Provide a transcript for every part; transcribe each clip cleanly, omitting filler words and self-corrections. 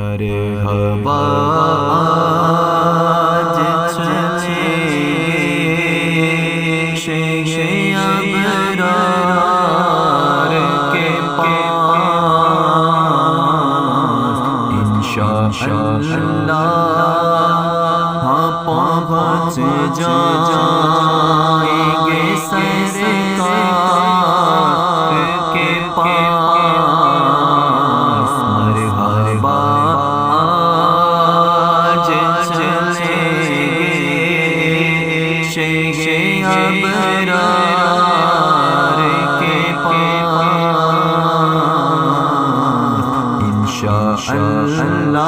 مرحبا آج چلے شیخ ابرار کے پاس انشاءاللہ پہنچ جائیں گے سرکار کے پاس مرحبا آج چلے شیخ ابرار کے پاس انشاءاللہ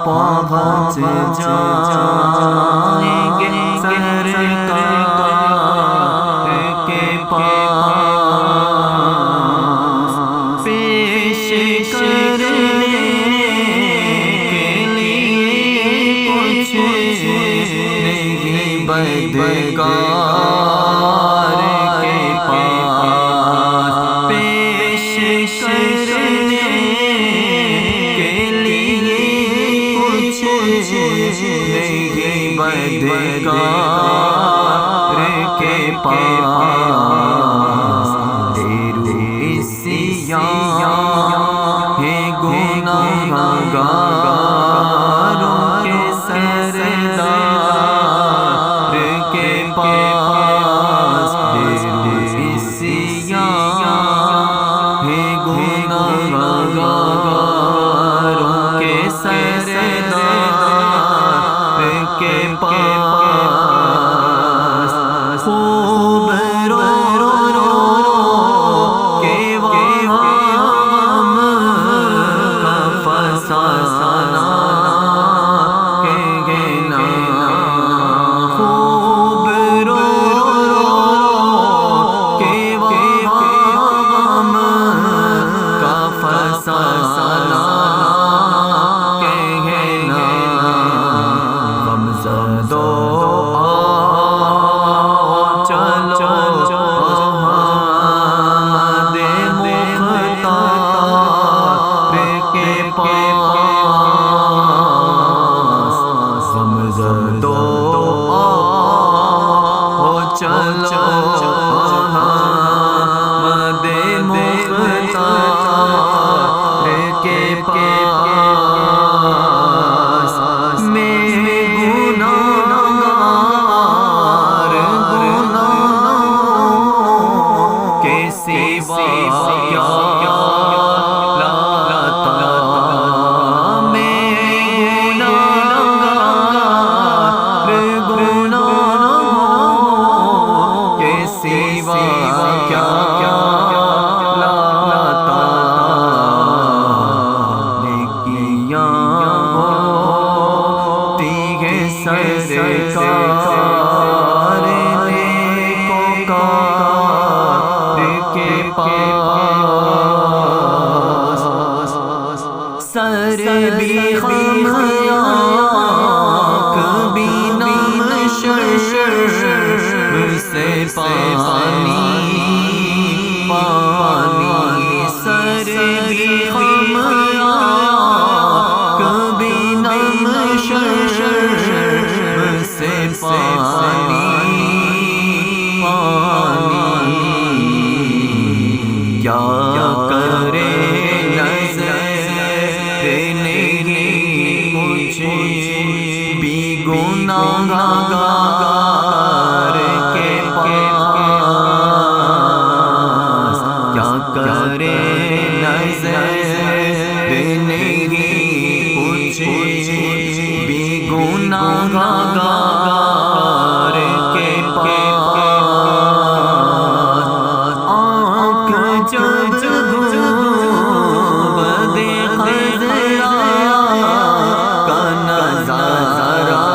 پہنچ جائیں گے سرکار کے پاس پیش کرنے کے لیے کچھ نہیں بدکار کے پاس پیش کرنے نہیں بدکار کے پاس تیرے عصیان ہے گناہگاروں کے سردار کے پاس تیرے عصیان ہے گناہگاروں کے سردار کے پاس خوب رو رو رو کے وہاں کا فسانہ کے نا خوب رو رو کے وہاں کا فسانہ دو چلو محمد مختار کے پاس دو چلو محمد مختار کے پاس سرکار نیکوکار کے پاس سر بھی خاک بھی نام شرم سے پانی پانی سر بھی خاک بھی نام شرم سے پانی کیا کرے نظر نہیں کچھ بھی گناہگار کے پاس کیا کرے نظر نہیں کچھ بھی گناہگار کے پاس آنکھ جب گنبد خضرا کا نظارہ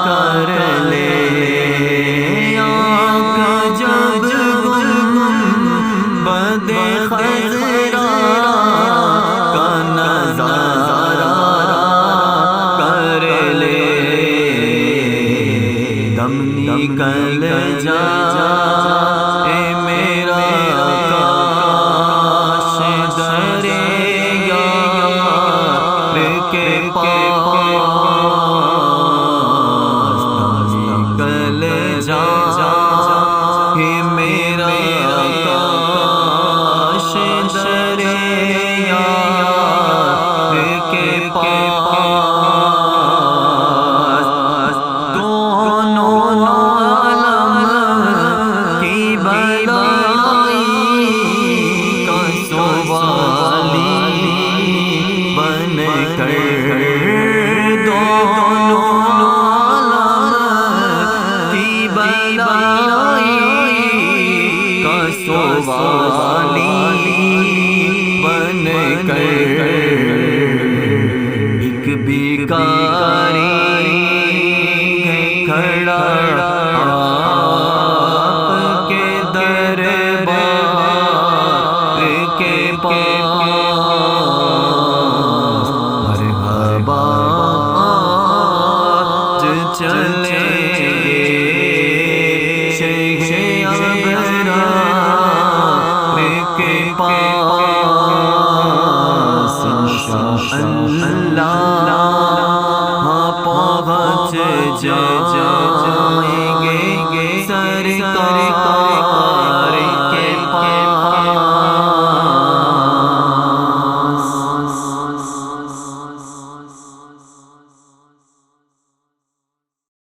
کر لے آنکھ جب گنبد خضرا کا نظارہ کر لے کر ایک بیکاری کھڑا آپ کے دربار کے پاس مرحبا آج چلے شیخ ابرار کے پاس انشاءاللہ پہنچ جا